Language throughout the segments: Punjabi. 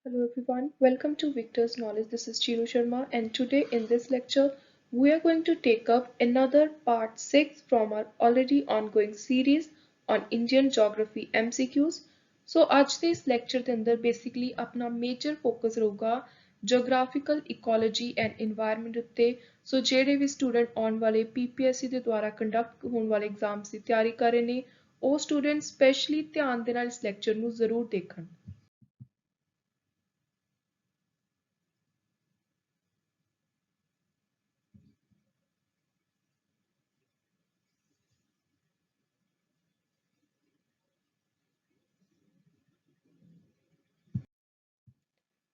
Hello everyone, welcome to Victor's Knowledge. This is Chiru Sharma, and today in this lecture, we are going to take up another part 6 from our already ongoing series on Indian Geography MCQs. So, ਅੱਜ ਦੇ ਇਸ lecture ਦੇ ਅੰਦਰ basically ਆਪਣਾ major focus ਰਹੂਗਾ geographical ecology and environment ਉੱਤੇ। ਸੋ ਜਿਹੜੇ ਵੀ student ਆਉਣ ਵਾਲੇ PPSC ਦੇ ਦੁਆਰਾ conduct ਹੋਣ ਵਾਲੇ exams ਦੀ ਤਿਆਰੀ ਕਰ ਰਹੇ ਨੇ, ਉਹ student specially ਧਿਆਨ ਦੇ ਨਾਲ ਇਸ lecture ਨੂੰ ਜ਼ਰੂਰ ਦੇਖਣ।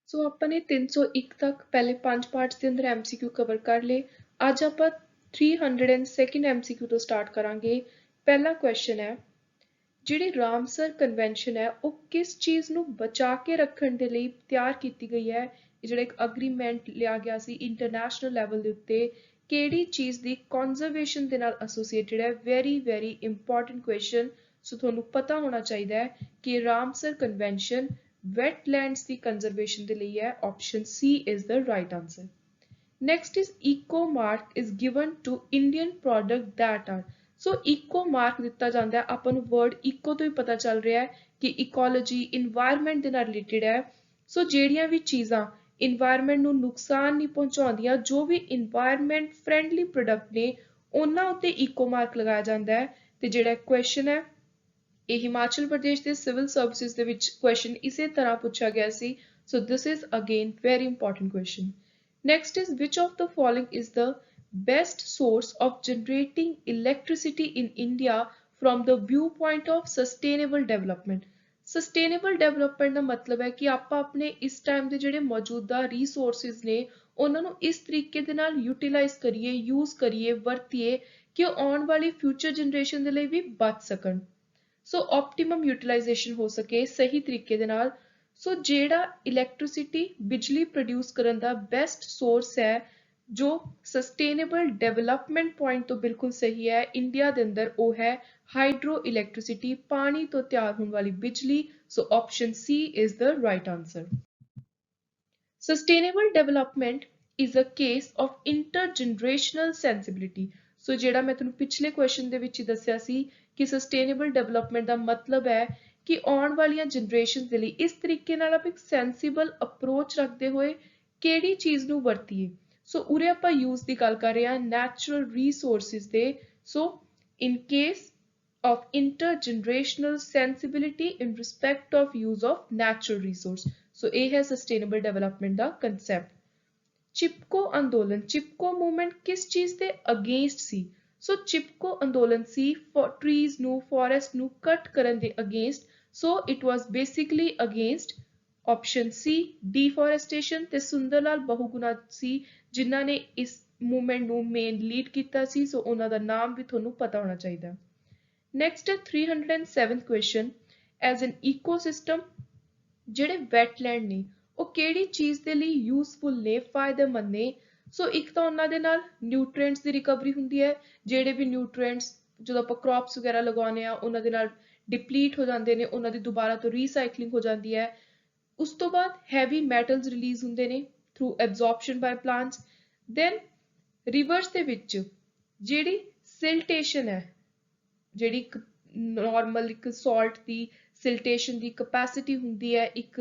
ਸੋ ਆਪਾਂ ਨੇ 301 ਤੱਕ ਪਹਿਲੇ 5 ਪਾਰਟਸ ਦੇ ਅੰਦਰ MCQ ਕਵਰ ਕਰ ਲਏ। ਅੱਜ ਆਪਾਂ 302nd MCQ ਤੋਂ ਸਟਾਰਟ ਕਰਾਂਗੇ। ਪਹਿਲਾ ਕੁਐਸਚਨ ਹੈ, ਜਿਹੜੀ ਰਾਮਸਰ ਕਨਵੈਨਸ਼ਨ ਹੈ ਉਹ ਕਿਸ ਚੀਜ਼ ਨੂੰ ਬਚਾ ਕੇ ਰੱਖਣ ਦੇ ਲਈ ਤਿਆਰ ਕੀਤੀ ਗਈ ਹੈ। ਇਹ ਜਿਹੜਾ ਇੱਕ ਅਗਰੀਮੈਂਟ ਲਿਆ ਗਿਆ ਸੀ ਇੰਟਰਨੈਸ਼ਨਲ ਲੈਵਲ ਦੇ ਉੱਤੇ, ਕਿਹੜੀ ਚੀਜ਼ ਦੀ ਕੰਜ਼ਰਵੇਸ਼ਨ ਦੇ ਨਾਲ ਐਸੋਸੀਏਟਡ ਹੈ। Very important question. ਸੋ ਤੁਹਾਨੂੰ ਪਤਾ ਹੋਣਾ ਚਾਹੀਦਾ ਹੈ ਕਿ ਰਾਮਸਰ ਕਨਵੈਨਸ਼ਨ wetlands ਦੀ conservation ਦੇ ਲਈ ਹੈ। Option C is the right answer. Next is eco mark is given to Indian product that are. So eco mark ਦਿੱਤਾ ਜਾਂਦਾ ਹੈ। ਆਪਾਂ ਨੂੰ word eco ਤੋਂ ਹੀ ਪਤਾ ਚੱਲ ਰਿਹਾ ਹੈ ਕਿ ecology environment ਦੇ ਨਾਲ related ਹੈ। ਸੋ ਜਿਹੜੀਆਂ ਵੀ ਚੀਜ਼ਾਂ environment ਨੂੰ ਨੁਕਸਾਨ ਨਹੀਂ ਪਹੁੰਚਾਉਂਦੀਆਂ, ਜੋ ਵੀ environment friendly product ਨੇ, ਉਹਨਾਂ ਉੱਤੇ eco mark ਲਗਾਇਆ ਜਾਂਦਾ ਹੈ। ਤੇ ਜਿਹੜਾ question ਹੈ, ਇਹ ਹਿਮਾਚਲ ਪ੍ਰਦੇਸ਼ ਦੇ ਸਿਵਲ ਸਰਵਿਸਿਜ਼ ਦੇ ਵਿੱਚ ਕੁਐਸਚਨ ਇਸੇ ਤਰ੍ਹਾਂ ਪੁੱਛਿਆ ਗਿਆ ਸੀ। So this is again very important question. Next is which of the following is the best source of generating electricity in India from the view point of sustainable development. Sustainable development ਦਾ ਮਤਲਬ ਹੈ ਕਿ ਆਪਾਂ ਆਪਣੇ ਇਸ ਟਾਈਮ ਦੇ ਜਿਹੜੇ ਮੌਜੂਦਾ ਰਿਸੋਰਸਿਸ ਨੇ, ਉਹਨਾਂ ਨੂੰ ਇਸ ਤਰੀਕੇ ਦੇ ਨਾਲ ਯੂਟਿਲਾਈਜ਼ ਕਰੀਏ, ਯੂਜ਼ ਕਰੀਏ, ਵਰਤੀਏ ਕਿ ਉਹ ਆਉਣ ਵਾਲੀ ਫਿਊਚਰ ਜਨਰੇਸ਼ਨ ਦੇ ਲਈ ਵੀ ਬਚ ਸਕਣ। ਸੋ ਆਪਟੀਮਮ ਯੂਟਿਲਾਈਜੇਸ਼ਨ ਹੋ ਸਕੇ ਸਹੀ ਤਰੀਕੇ ਦੇ ਨਾਲ। ਸੋ ਜਿਹੜਾ ਇਲੈਕਟ੍ਰਿਸਿਟੀ ਬਿਜਲੀ ਪ੍ਰੋਡਿਊਸ ਕਰਨ ਦਾ ਬੈਸਟ ਸੋਰਸ ਹੈ, ਜੋ ਸਸਟੇਨੇਬਲ ਡਿਵੈਲਪਮੈਂਟ ਪੁਆਇੰਟ ਤੋਂ ਬਿਲਕੁਲ ਸਹੀ ਹੈ ਇੰਡੀਆ ਦੇ ਅੰਦਰ, ਉਹ ਹੈ ਹਾਈਡਰੋ ਇਲੈਕਟ੍ਰਿਸਿਟੀ, ਪਾਣੀ ਤੋਂ ਤਿਆਰ ਹੋਣ ਵਾਲੀ ਬਿਜਲੀ। ਸੋ option C is the right answer. Sustainable development is a case of intergenerational sensibility. ਸੋ ਜਿਹੜਾ ਮੈਂ ਤੁਹਾਨੂੰ ਪਿਛਲੇ ਕੁਐਸਚਨ ਦੇ ਵਿੱਚ ਹੀ ਦੱਸਿਆ ਸੀ ਕਿ ਸਸਟੇਨੇਬਲ ਡਿਵੈਲਪਮੈਂਟ ਦਾ ਮਤਲਬ ਹੈ ਕਿ ਆਉਣ ਵਾਲੀਆਂ ਜਨਰੇਸ਼ਨ ਦੇ ਲਈ ਇਸ ਤਰੀਕੇ ਨਾਲ ਆਪਾਂ ਇੱਕ ਸੈਂਸੀਬਲ ਅਪਰੋਚ ਰੱਖਦੇ ਹੋਏ ਕਿਹੜੀ ਚੀਜ਼ ਨੂੰ ਵਰਤੀਏ। ਸੋ ਉਰੇ ਆਪਾਂ ਯੂਜ਼ ਦੀ ਗੱਲ ਕਰ ਰਹੇ ਹਾਂ ਨੈਚੁਰਲ ਰਿਸੋਰਸਿਸ ਦੇ। So in case of intergenerational sensibility in respect of use of natural resource. So ਇਹ ਹੈ sustainable development ਦਾ concept. ਚਿਪਕੋ ਅੰਦੋਲਨ, ਚਿਪਕੋ ਮੂਵਮੈਂਟ ਕਿਸ ਚੀਜ਼ ਦੇ ਅਗੇਂਸਟ ਸੀ। ਸੋ ਚਿਪਕੋ ਅੰਦੋਲਨ ਸੀ ਟਰੀਜ਼ ਨੂੰ, ਫੋਰੈਸਟ ਨੂੰ ਕੱਟ ਕਰਨ ਦੇ against. So it was basically against option C deforestation। ਤੇ ਸੁੰਦਰ ਲਾਲ ਬਹੁਗੁਣਾ ਸੀ ਜਿਨ੍ਹਾਂ ਨੇ ਇਸ ਮੂਵਮੈਂਟ ਨੂੰ ਮੇਨ ਲੀਡ ਕੀਤਾ ਸੀ। ਸੋ ਉਹਨਾਂ ਦਾ ਨਾਮ ਵੀ ਤੁਹਾਨੂੰ ਪਤਾ ਹੋਣਾ ਚਾਹੀਦਾ। Next is 307th question. As an ecosystem, ਜਿਹੜੇ wetland ਨੇ ਉਹ ਕਿਹੜੀ ਚੀਜ਼ ਦੇ ਲਈ ਯੂਸਫੁਲ ਨੇ, ਫਾਇਦੇਮੰਦ ਨੇ। ਸੋ ਇੱਕ ਤਾਂ ਉਹਨਾਂ ਦੇ ਨਾਲ ਨਿਊਟ੍ਰੀਐਂਟਸ ਦੀ ਰਿਕਵਰੀ ਹੁੰਦੀ ਹੈ। ਜਿਹੜੇ ਵੀ ਨਿਊਟ੍ਰੀਐਂਟਸ ਜਦੋਂ ਆਪਾਂ ਕ੍ਰੌਪਸ ਵਗੈਰਾ ਲਗਾਉਂਦੇ ਆ, ਉਹਨਾਂ ਦੇ ਨਾਲ ਡਿਪਲੀਟ ਹੋ ਜਾਂਦੇ ਨੇ, ਉਹਨਾਂ ਦੀ ਦੁਬਾਰਾ ਤੋਂ ਰੀਸਾਈਕਲਿੰਗ ਹੋ ਜਾਂਦੀ ਹੈ। ਉਸ ਤੋਂ ਬਾਅਦ ਹੈਵੀ ਮੈਟਲਸ ਰਿਲੀਜ਼ ਹੁੰਦੇ ਨੇ through absorption by plants. Then rivers ਦੇ ਵਿੱਚ ਜਿਹੜੀ ਸਿਲਟੇਸ਼ਨ ਹੈ, ਜਿਹੜੀ ਇੱਕ ਨਾਰਮਲ ਇੱਕ ਸਾਲਟ ਦੀ ਸਿਲਟੇਸ਼ਨ ਦੀ ਕਪੈਸਿਟੀ ਹੁੰਦੀ ਹੈ ਇੱਕ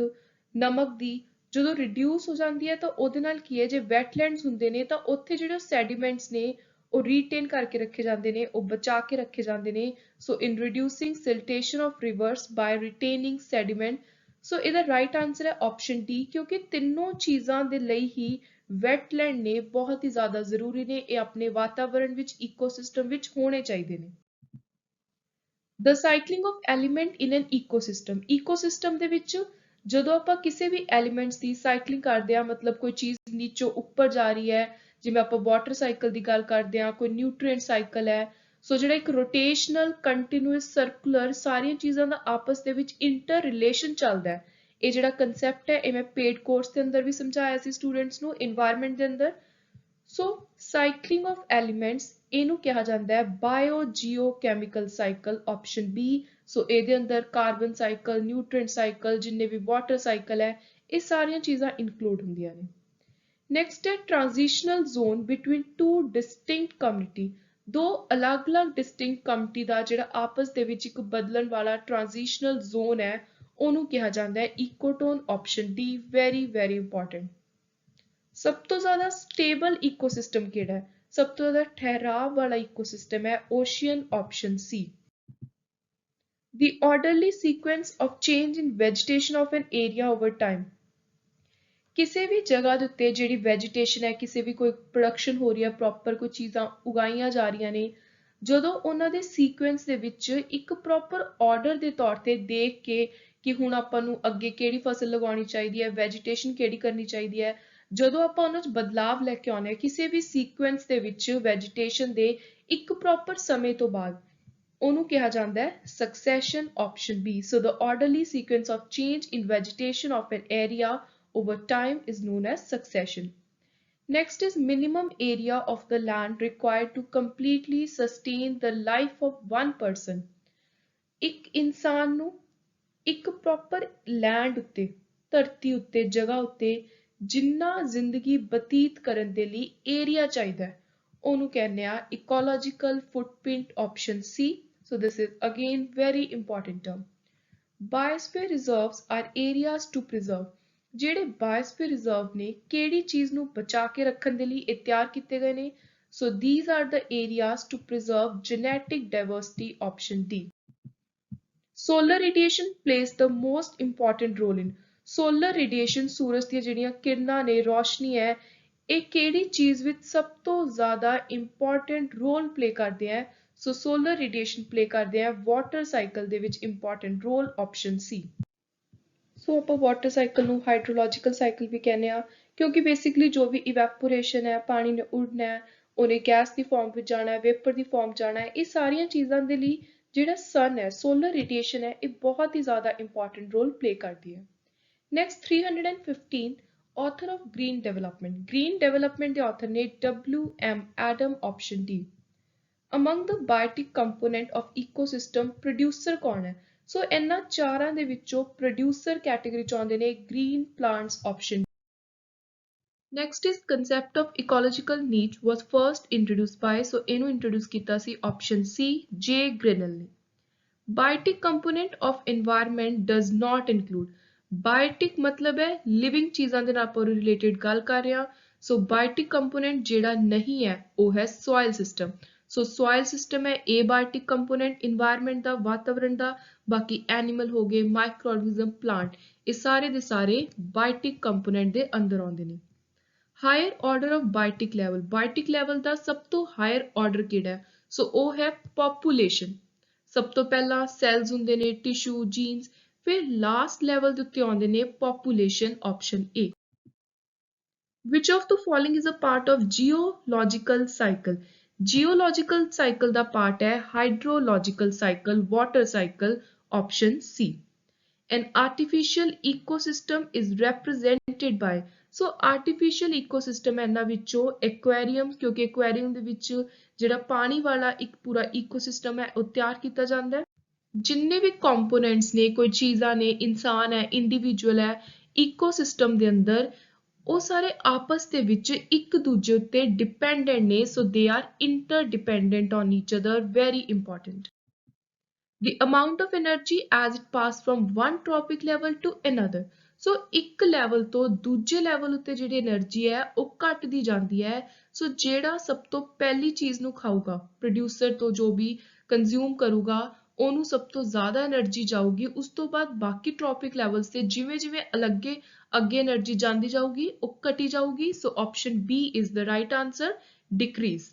ਨਮਕ ਦੀ, ਜਦੋਂ ਰਿਡਿਊਸ ਹੋ ਜਾਂਦੀ ਹੈ ਤਾਂ ਉਹਦੇ ਨਾਲ ਕੀ ਹੈ, ਜੇ ਵੈਟਲੈਂਡਸ ਹੁੰਦੇ ਨੇ ਤਾਂ ਉੱਥੇ ਜਿਹੜੇ ਸੈਡੀਮੈਂਟਸ ਨੇ ਉਹ ਰੀਟੇਨ ਕਰਕੇ ਰੱਖੇ ਜਾਂਦੇ ਨੇ, ਉਹ ਬਚਾ ਕੇ ਰੱਖੇ ਜਾਂਦੇ ਨੇ। ਸੋ ਇਨ ਰਿਡਿਊਸਿੰਗ ਸਿਲਟੇਸ਼ਨ ਆਫ ਰਿਵਰਸ ਬਾय ਰਿਟੇਨਿੰਗ ਸੈਡੀਮੈਂਟ। ਸੋ ਇਹਦਾ ਰਾਈਟ ਆਂਸਰ ਹੈ ਆਪਸ਼ਨ D, ਕਿਉਂਕਿ ਤਿੰਨੋਂ ਚੀਜ਼ਾਂ ਦੇ ਲਈ ਹੀ ਵੈਟਲੈਂਡ ਨੇ ਬਹੁਤ ਹੀ ਜ਼ਿਆਦਾ ਜ਼ਰੂਰੀ ਨੇ। ਇਹ ਆਪਣੇ ਵਾਤਾਵਰਣ ਵਿੱਚ, ਇਕੋਸਿਸਟਮ ਵਿੱਚ ਹੋਣੇ ਚਾਹੀਦੇ ਨੇ। The cycling of element in an ecosystem. Ecosystem ਦੇ ਵਿੱਚ ਜਦੋਂ ਆਪਾਂ ਕਿਸੇ ਵੀ ਐਲੀਮੈਂਟਸ ਦੀ ਸਾਈਕਲਿੰਗ ਕਰਦੇ ਹਾਂ, ਮਤਲਬ ਕੋਈ ਚੀਜ਼ ਨੀਚੋਂ ਉੱਪਰ ਜਾ ਰਹੀ ਹੈ, ਜਿਵੇਂ ਆਪਾਂ ਵਾਟਰ ਸਾਈਕਲ ਦੀ ਗੱਲ ਕਰਦੇ ਹਾਂ, ਕੋਈ ਨਿਊਟ੍ਰੀਐਂਟ ਸਾਈਕਲ ਹੈ। ਸੋ ਜਿਹੜਾ ਇੱਕ ਰੋਟੇਸ਼ਨਲ ਕੰਟੀਨਿਊਸ ਸਰਕੂਲਰ ਸਾਰੀਆਂ ਚੀਜ਼ਾਂ ਦਾ ਆਪਸ ਦੇ ਵਿੱਚ ਇੰਟਰ ਰਿਲੇਸ਼ਨ ਚੱਲਦਾ ਹੈ। ਇਹ ਜਿਹੜਾ ਕੰਸੈਪਟ ਹੈ ਇਹ ਮੈਂ ਪੇਡ ਕੋਰਸ ਦੇ ਅੰਦਰ ਵੀ ਸਮਝਾਇਆ ਸੀ ਸਟੂਡੈਂਟਸ ਨੂੰ ਇਨਵਾਇਰਨਮੈਂਟ ਦੇ ਅੰਦਰ। ਸੋ ਸਾਈਕਲਿੰਗ ਆਫ ਐਲੀਮੈਂਟਸ ਇਹਨੂੰ ਕਿਹਾ ਜਾਂਦਾ ਹੈ ਬਾਇਓਜੀਓਕੈਮੀਕਲ ਸਾਈਕਲ, ਆਪਸ਼ਨ B। ਸੋ ਇਹਦੇ ਅੰਦਰ ਕਾਰਬਨ ਸਾਈਕਲ, ਨਿਊਟ੍ਰੀਐਂਟ ਸਾਈਕਲ, ਜਿੰਨੇ ਵੀ ਵਾਟਰ ਸਾਈਕਲ ਹੈ, ਇਹ ਸਾਰੀਆਂ ਚੀਜ਼ਾਂ ਇਨਕਲੂਡ ਹੁੰਦੀਆਂ ਨੇ। ਨੈਕਸਟ ਹੈ transitional zone between two distinct community, ਦੋ ਅਲੱਗ-ਅਲੱਗ ਡਿਸਟਿੰਕਟ ਕਮਿਊਨਿਟੀ ਦਾ ਜਿਹੜਾ ਆਪਸ ਦੇ ਵਿੱਚ ਇੱਕ ਬਦਲਣ ਵਾਲਾ ਟ੍ਰਾਂਜੀਸ਼ਨਲ ਜ਼ੋਨ ਹੈ ਉਹਨੂੰ ਕਿਹਾ ਜਾਂਦਾ ਹੈ ecotone. Option D very very important. ਸਭ ਤੋਂ ਜ਼ਿਆਦਾ ਸਟੇਬਲ ਇਕੋਸਿਸਟਮ ਕਿਹੜਾ ਹੈ? ਸਭ ਤੋਂ ਜ਼ਿਆਦਾ ਠਹਿਰਾਵ ਵਾਲਾ ਇਕੋਸਿਸਟਮ ਹੈ ocean. Option C. The orderly sequence of change in vegetation of an area over time, ਕਿਸੇ ਵੀ ਜਗ੍ਹਾ ਦੇ ਉੱਤੇ ਜਿਹੜੀ ਵੈਜੀਟੇਸ਼ਨ ਹੈ, ਕਿਸੇ ਵੀ ਕੋਈ ਪ੍ਰੋਡਕਸ਼ਨ ਹੋ ਰਹੀ ਹੈ, ਪ੍ਰੋਪਰ ਕੋਈ ਚੀਜ਼ਾਂ ਉਗਾਈਆਂ ਜਾ ਰਹੀਆਂ ਨੇ, ਜਦੋਂ ਉਹਨਾਂ ਦੇ ਸੀਕੁਐਂਸ ਦੇ ਵਿੱਚ ਇੱਕ ਪ੍ਰੋਪਰ ਆਰਡਰ ਦੇ ਤੌਰ ਤੇ ਦੇਖ ਕੇ ਕਿ ਹੁਣ ਆਪਾਂ ਨੂੰ ਅੱਗੇ ਕਿਹੜੀ ਫਸਲ ਲਗਾਉਣੀ ਚਾਹੀਦੀ ਹੈ, ਵੈਜੀਟੇਸ਼ਨ ਕਿਹੜੀ ਕਰਨੀ ਚਾਹੀਦੀ ਹੈ, ਜਦੋਂ ਆਪਾਂ ਉਹਨਾਂ 'ਚ ਬਦਲਾਵ ਲੈ ਕੇ ਆਉਂਦੇ ਹਾਂ ਕਿਸੇ ਵੀ ਸੀਕੁਐਂਸ ਦੇ ਵਿੱਚ ਵੈਜੀਟੇਸ਼ਨ ਦੇ ਇੱਕ ਪ੍ਰੋਪਰ ਸਮੇਂ ਤੋਂ ਬਾਅਦ, ਉਹਨੂੰ ਕਿਹਾ ਜਾਂਦਾ ਹੈ succession। option B, so the orderly sequence of change in vegetation of an area over time is known as succession। Next is minimum area of the land required to completely sustain the life of one person। ਇੱਕ ਇਨਸਾਨ ਨੂੰ ਇੱਕ ਪ੍ਰੋਪਰ ਲੈਂਡ ਉੱਤੇ, ਧਰਤੀ ਉੱਤੇ, ਜਗ੍ਹਾ ਉੱਤੇ ਜਿੰਨਾ ਜ਼ਿੰਦਗੀ ਬਤੀਤ ਕਰਨ ਦੇ ਲਈ ਏਰੀਆ ਚਾਹੀਦਾ ਹੈ ਉਹਨੂੰ ਕਹਿੰਦੇ ਆ ecological footprint. Option C. So this is again very important term। Biosphere reserves are areas to preserve। ਜਿਹੜੇ ਬਾਇਓਸਫੀਅਰ ਰਿਜ਼ਰਵ ਨੇ ਕਿਹੜੀ ਚੀਜ਼ ਨੂੰ ਬਚਾ ਕੇ ਰੱਖਣ ਦੇ ਲਈ ਇਹ ਤਿਆਰ ਕੀਤੇ ਗਏ ਨੇ? So these are the areas to preserve genetic diversity। option D। Solar radiation plays the most important role in। solar radiation ਸੂਰਜ ਦੀਆਂ ਜਿਹੜੀਆਂ ਕਿਰਨਾਂ ਨੇ, ਰੋਸ਼ਨੀ ਹੈ, ਇਹ ਕਿਹੜੀ ਚੀਜ਼ ਵਿੱਚ ਸਭ ਤੋਂ ਜ਼ਿਆਦਾ ਇੰਪੋਰਟੈਂਟ ਰੋਲ ਪਲੇ ਕਰਦੇ ਹੈ? ਸੋ ਸੋਲਰ ਰੇਡੀਏਸ਼ਨ ਪਲੇ ਕਰਦੇ ਆ ਵਾਟਰ ਸਾਈਕਲ ਦੇ ਵਿੱਚ important role. Option C. So ਆਪਾਂ ਵਾਟਰ ਸਾਈਕਲ ਨੂੰ ਹਾਈਡਰੋਲੋਜੀਕਲ ਸਾਈਕਲ ਵੀ ਕਹਿੰਦੇ ਆ ਕਿਉਂਕਿ ਬੇਸਿਕਲੀ ਜੋ ਵੀ ਇਵੈਪੋਰੇਸ਼ਨ ਹੈ, ਪਾਣੀ ਨੇ ਉੱਡਣਾ ਹੈ, ਉਹਨੇ ਗੈਸ ਦੀ ਫਾਰਮ ਵਿੱਚ ਜਾਣਾ ਹੈ, ਵੇਪਰ ਦੀ ਫਾਰਮ ਜਾਣਾ ਹੈ, ਇਹ ਸਾਰੀਆਂ ਚੀਜ਼ਾਂ ਦੇ ਲਈ ਜਿਹੜਾ ਸਨ ਹੈ, ਸੋਲਰ ਰੇਡੀਏਸ਼ਨ ਹੈ, ਇਹ ਬਹੁਤ ਹੀ ਜ਼ਿਆਦਾ ਇੰਪੋਰਟੈਂਟ ਰੋਲ ਪਲੇ ਕਰਦੀ ਹੈ। Next 315 author of green development। green development ਦੇ author ਨੇ W.M. Adam। option D। among the biotic component of ecosystem producer ਕੌਣ ਹੈ? ਸੋ ਇਹਨਾਂ ਚਾਰਾਂ ਦੇ ਵਿੱਚੋਂ producer ਕੈਟੇਗਰੀ ਚ ਆਉਂਦੇ ਨੇ green plants। option। next is concept of ecological niche was first introduced by, ਸੋ ਇਹਨੂੰ introduce ਕੀਤਾ ਸੀ option C, J. Grinnell ਨੇ। biotic component of environment does not include। biotic ਮਤਲਬ ਹੈ living ਚੀਜ਼ਾਂ ਦੇ ਨਾਲ ਆਪਾਂ ਰਿਲੇਟਡ ਗੱਲ ਕਰ ਰਹੇ ਹਾਂ। ਸੋ biotic component ਜਿਹੜਾ ਨਹੀਂ ਹੈ ਉਹ ਹੈ soil system। ਸੋ soil system ਹੈ abiotic component environment ਦਾ, ਵਾਤਾਵਰਣ ਦਾ, ਬਾਕੀ animal ਹੋ ਗਏ, microorganism, plant, ਇਹ ਸਾਰੇ ਦੇ ਸਾਰੇ biotic component ਦੇ ਅੰਦਰ ਆਉਂਦੇ ਨੇ। higher order of biotic level। biotic level ਦਾ ਸਭ ਤੋਂ higher order ਕਿਹੜਾ ਹੈ? ਸੋ ਉਹ ਹੈ population। ਸਭ ਤੋਂ ਪਹਿਲਾਂ cells ਹੁੰਦੇ ਨੇ, tissue, genes, ਫਿਰ ਲਾਸਟ ਲੈਵਲ ਦੇ ਉੱਤੇ ਆਉਂਦੇ ਨੇ population। option A। which of the following is a part of geological cycle। geological cycle the part ਹੈ hydrological cycle, water cycle। option C। an artificial ecosystem is represented by। So artificial ecosystem ਇਹਨਾਂ ਵਿੱਚੋਂ aquarium, ਕਿਉਂਕਿ aquarium ਦੇ ਵਿੱਚ ਜਿਹੜਾ ਪਾਣੀ ਵਾਲਾ ਇੱਕ ਪੂਰਾ ecosystem ਹੈ ਉਹ ਤਿਆਰ ਕੀਤਾ ਜਾਂਦਾ ਹੈ। ਜਿੰਨੇ ਵੀ ਕੰਪੋਨੈਂਟਸ ਨੇ, ਕੋਈ ਚੀਜ਼ਾਂ ਨੇ, ਇਨਸਾਨ ਹੈ, ਇੰਡੀਵਿਜੂਅਲ ਹੈ ਈਕੋਸਿਸਟਮ ਦੇ ਅੰਦਰ, ਉਹ ਸਾਰੇ ਆਪਸ ਦੇ ਵਿੱਚ ਇੱਕ ਦੂਜੇ ਉੱਤੇ ਡਿਪੈਂਡੈਂਟ ਨੇ। So they are interdependent on each other. Very important. the amount of energy as it pass from one tropic level to another। ਸੋ ਇੱਕ ਲੈਵਲ ਤੋਂ ਦੂਜੇ ਲੈਵਲ ਉੱਤੇ ਜਿਹੜੀ એનર્ਜੀ ਹੈ ਉਹ ਘਟਦੀ ਜਾਂਦੀ ਹੈ। ਸੋ ਜਿਹੜਾ ਸਭ ਤੋਂ ਪਹਿਲੀ ਚੀਜ਼ ਨੂੰ ਖਾਊਗਾ, ਪ੍ਰੋਡਿਊਸਰ ਤੋਂ ਜੋ ਵੀ ਕੰਜ਼ਿਊਮ ਕਰੂਗਾ, ਉਹਨੂੰ ਸਭ ਤੋਂ ਜ਼ਿਆਦਾ એનર્ਜੀ ਜਾਊਗੀ। ਉਸ ਤੋਂ ਬਾਅਦ ਬਾਕੀ ਟ੍ਰੋਪਿਕ ਲੈਵਲਸ ਤੇ ਜਿਵੇਂ ਜਿਵੇਂ ਅੱਗੇ એનર્ਜੀ ਜਾਂਦੀ ਜਾਊਗੀ ਉਹ ਘਟੀ ਜਾਊਗੀ। ਸੋ option B is the right answer, decrease।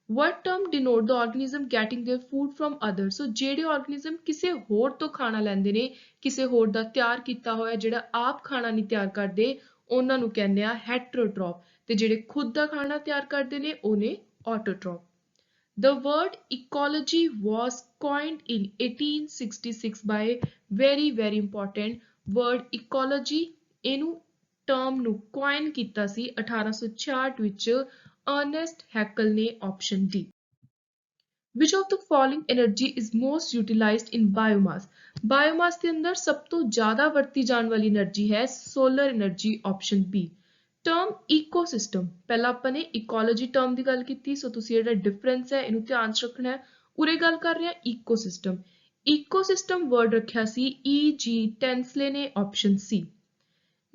what term denote the organism getting their food from others। ਸੋ ਜਿਹੜੇ organism ਕਿਸੇ ਹੋਰ ਤੋਂ ਖਾਣਾ ਲੈਂਦੇ ਨੇ, ਕਿਸੇ ਹੋਰ ਦਾ ਤਿਆਰ ਕੀਤਾ ਹੋਇਆ, ਜਿਹੜਾ ਆਪ ਖਾਣਾ ਨਹੀਂ ਤਿਆਰ ਕਰਦੇ, ਉਹਨਾਂ ਨੂੰ ਕਹਿੰਦੇ ਆ heterotroph, ਤੇ ਜਿਹੜੇ ਖੁਦ ਦਾ ਖਾਣਾ ਤਿਆਰ ਕਰਦੇ ਨੇ ਉਹ ਨੇ autotroph। The word ecology was coined in 1866 by, very important word ecology, ਇਹਨੂੰ term ਨੂੰ coin ਕੀਤਾ ਸੀ 1866 ਵਿੱਚ ਅਰਨੈਸਟ ਹੈਕਲ ਨੇ। option D। which of the following energy is most utilized in biomass। Biomass ਦੇ ਅੰਦਰ ਸਭ ਤੋਂ ਜ਼ਿਆਦਾ ਵਰਤੀ ਜਾਣ ਵਾਲੀ એનર્ਜੀ ਹੈ solar energy option B. Term ecosystem, ਪਹਿਲਾਂ ਆਪਾਂ ਨੇ ਇਕੋਲੋਜੀ ਟਰਮ ਦੀ ਗੱਲ ਕੀਤੀ, ਸੋ ਤੁਸੀਂ ਜਿਹੜਾ ਡਿਫਰੈਂਸ ਹੈ ਇਹਨੂੰ ਧਿਆਨ 'ਚ ਰੱਖਣਾ ਹੈ। ਉਰੇ ਗੱਲ ਕਰ ਰਹੇ ਹਾਂ ਈਕੋਸਿਸਟਮ। ਈਕੋਸਿਸਟਮ ਵਰਡ ਰੱਖਿਆ ਸੀ E.G. ਟੈਂਸਲੇ ਨੇ ਆਪਸ਼ਨ ਸੀ।